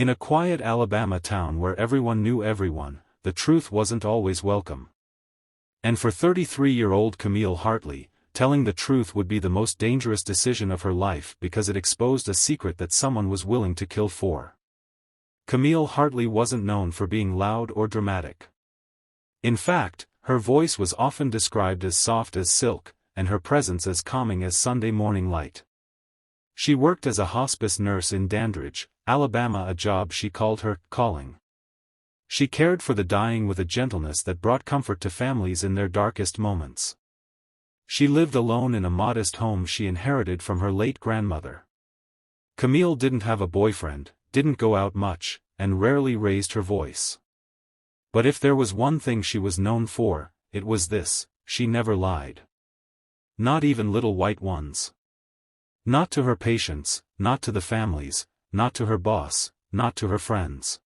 In a quiet Alabama town where everyone knew everyone, the truth wasn't always welcome. And for 33-year-old Camille Hartley, telling the truth would be the most dangerous decision of her life because it exposed a secret that someone was willing to kill for. Camille Hartley wasn't known for being loud or dramatic. In fact, her voice was often described as soft as silk, and her presence as calming as Sunday morning light. She worked as a hospice nurse in Dandridge, Alabama, a job she called her calling. She cared for the dying with a gentleness that brought comfort to families in their darkest moments. She lived alone in a modest home she inherited from her late grandmother. Camille didn't have a boyfriend, didn't go out much, and rarely raised her voice. But if there was one thing she was known for, it was this: she never lied. Not even little white ones. Not to her patients, not to the families, not to her boss, not to her friends.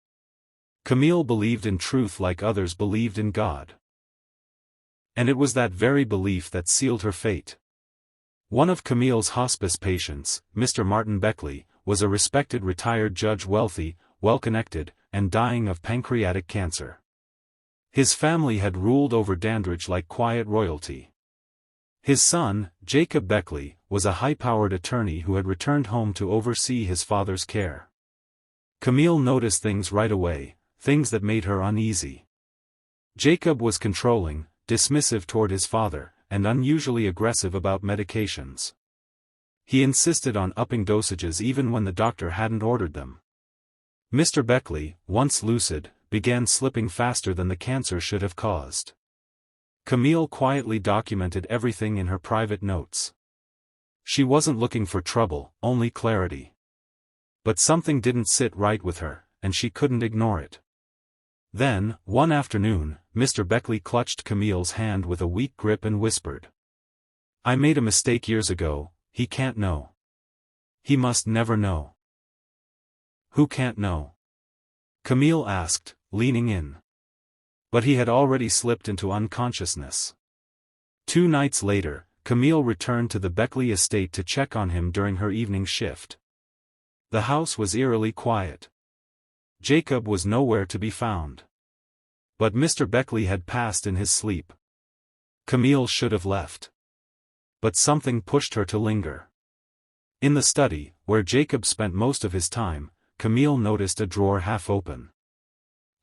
Camille believed in truth like others believed in God. And it was that very belief that sealed her fate. One of Camille's hospice patients, Mr. Martin Beckley, was a respected retired judge, wealthy, well-connected, and dying of pancreatic cancer. His family had ruled over Dandridge like quiet royalty. His son, Jacob Beckley, was a high-powered attorney who had returned home to oversee his father's care. Camille noticed things right away, things that made her uneasy. Jacob was controlling, dismissive toward his father, and unusually aggressive about medications. He insisted on upping dosages even when the doctor hadn't ordered them. Mr. Beckley, once lucid, began slipping faster than the cancer should have caused. Camille quietly documented everything in her private notes. She wasn't looking for trouble, only clarity. But something didn't sit right with her, and she couldn't ignore it. Then, one afternoon, Mr. Beckley clutched Camille's hand with a weak grip and whispered, "I made a mistake years ago. He can't know. He must never know." "Who can't know?" Camille asked, leaning in. But he had already slipped into unconsciousness. 2 nights later, Camille returned to the Beckley estate to check on him during her evening shift. The house was eerily quiet. Jacob was nowhere to be found. But Mr. Beckley had passed in his sleep. Camille should have left. But something pushed her to linger. In the study, where Jacob spent most of his time, Camille noticed a drawer half open.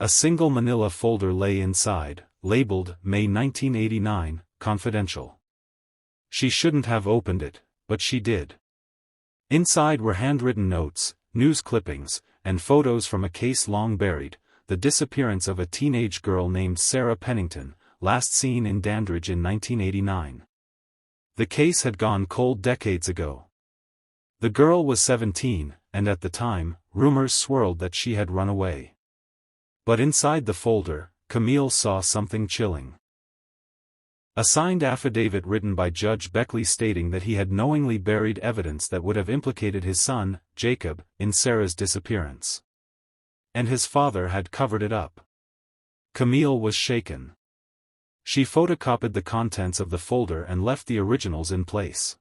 A single manila folder lay inside, labeled May 1989, Confidential. She shouldn't have opened it, but she did. Inside were handwritten notes, news clippings, and photos from a case long buried, the disappearance of a teenage girl named Sarah Pennington, last seen in Dandridge in 1989. The case had gone cold decades ago. The girl was 17, and at the time, rumors swirled that she had run away. But inside the folder, Camille saw something chilling. A signed affidavit written by Judge Beckley stating that he had knowingly buried evidence that would have implicated his son, Jacob, in Sarah's disappearance. And his father had covered it up. Camille was shaken. She photocopied the contents of the folder and left the originals in place.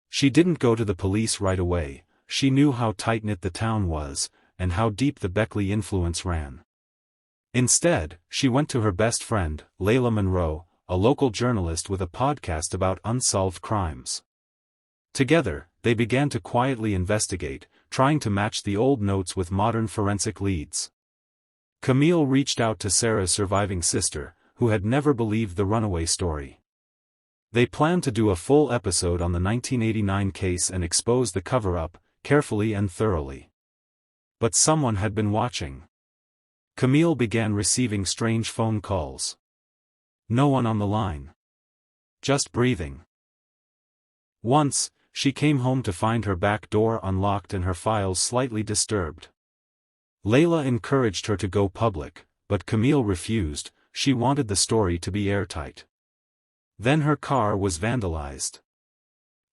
She didn't go to the police right away. She knew how tight-knit the town was, and how deep the Beckley influence ran. Instead, she went to her best friend, Layla Monroe, a local journalist with a podcast about unsolved crimes. Together, they began to quietly investigate, trying to match the old notes with modern forensic leads. Camille reached out to Sarah's surviving sister, who had never believed the runaway story. They planned to do a full episode on the 1989 case and expose the cover-up, carefully and thoroughly. But someone had been watching. Camille began receiving strange phone calls. No one on the line. Just breathing. Once, she came home to find her back door unlocked and her files slightly disturbed. Layla encouraged her to go public, but Camille refused. She wanted the story to be airtight. Then her car was vandalized.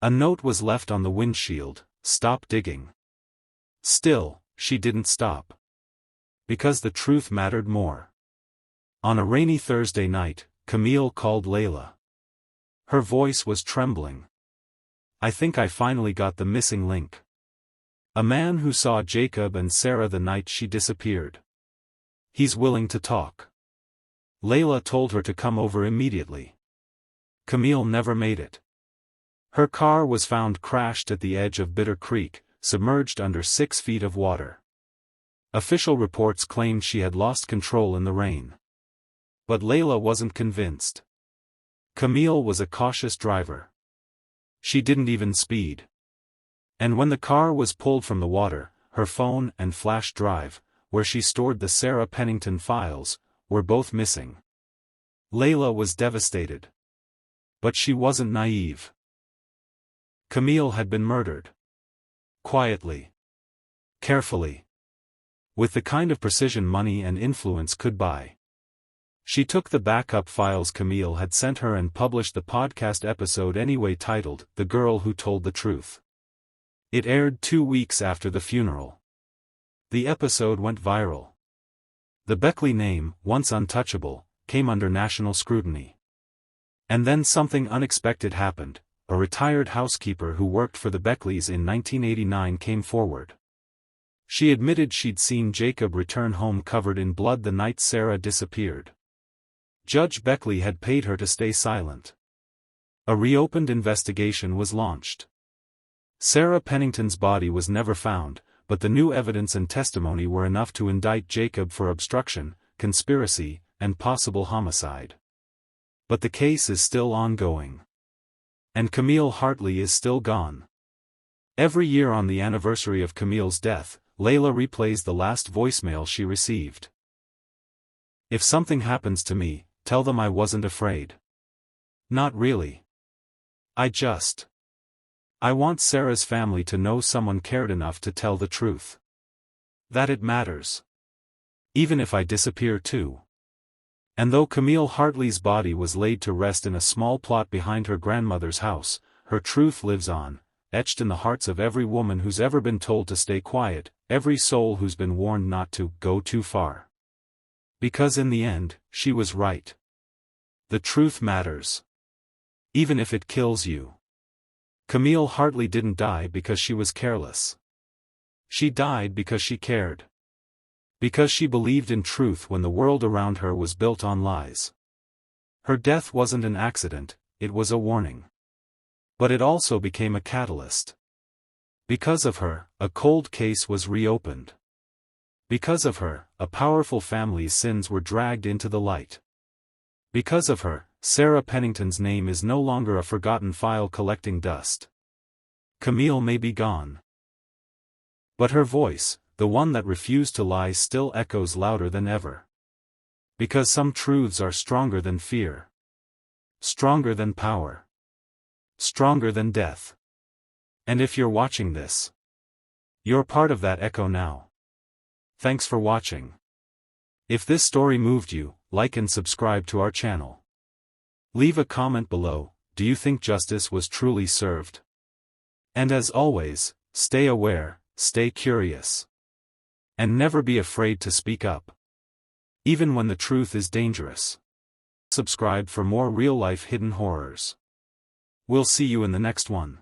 A note was left on the windshield: "Stop digging." Still, she didn't stop. Because the truth mattered more. On a rainy Thursday night, Camille called Layla. Her voice was trembling. "I think I finally got the missing link." A man who saw Jacob and Sarah the night she disappeared. He's willing to talk. Layla told her to come over immediately. Camille never made it. Her car was found crashed at the edge of Bitter Creek, submerged under 6 feet of water. Official reports claimed she had lost control in the rain. But Layla wasn't convinced. Camille was a cautious driver. She didn't even speed. And when the car was pulled from the water, her phone and flash drive, where she stored the Sarah Pennington files, were both missing. Layla was devastated. But she wasn't naive. Camille had been murdered. Quietly. Carefully. With the kind of precision money and influence could buy. She took the backup files Camille had sent her and published the podcast episode anyway, titled "The Girl Who Told the Truth." It aired 2 weeks after the funeral. The episode went viral. The Beckley name, once untouchable, came under national scrutiny. And then something unexpected happened. A retired housekeeper who worked for the Beckleys in 1989 came forward. She admitted she'd seen Jacob return home covered in blood the night Sarah disappeared. Judge Beckley had paid her to stay silent. A reopened investigation was launched. Sarah Pennington's body was never found, but the new evidence and testimony were enough to indict Jacob for obstruction, conspiracy, and possible homicide. But the case is still ongoing. And Camille Hartley is still gone. Every year on the anniversary of Camille's death, Layla replays the last voicemail she received. "If something happens to me, tell them I wasn't afraid. Not really. I want Sarah's family to know someone cared enough to tell the truth. That it matters. Even if I disappear too." And though Camille Hartley's body was laid to rest in a small plot behind her grandmother's house, her truth lives on, etched in the hearts of every woman who's ever been told to stay quiet, every soul who's been warned not to go too far. Because in the end, she was right. The truth matters. Even if it kills you. Camille Hartley didn't die because she was careless. She died because she cared. Because she believed in truth when the world around her was built on lies. Her death wasn't an accident, it was a warning. But it also became a catalyst. Because of her, a cold case was reopened. Because of her, a powerful family's sins were dragged into the light. Because of her, Sarah Pennington's name is no longer a forgotten file collecting dust. Camille may be gone. But her voice, the one that refused to lie, still echoes louder than ever. Because some truths are stronger than fear. Stronger than power. Stronger than death. And if you're watching this, you're part of that echo now. Thanks for watching. If this story moved you, like and subscribe to our channel. Leave a comment below. Do you think justice was truly served? And as always, stay aware, stay curious. And never be afraid to speak up. Even when the truth is dangerous. Subscribe for more real-life hidden horrors. We'll see you in the next one.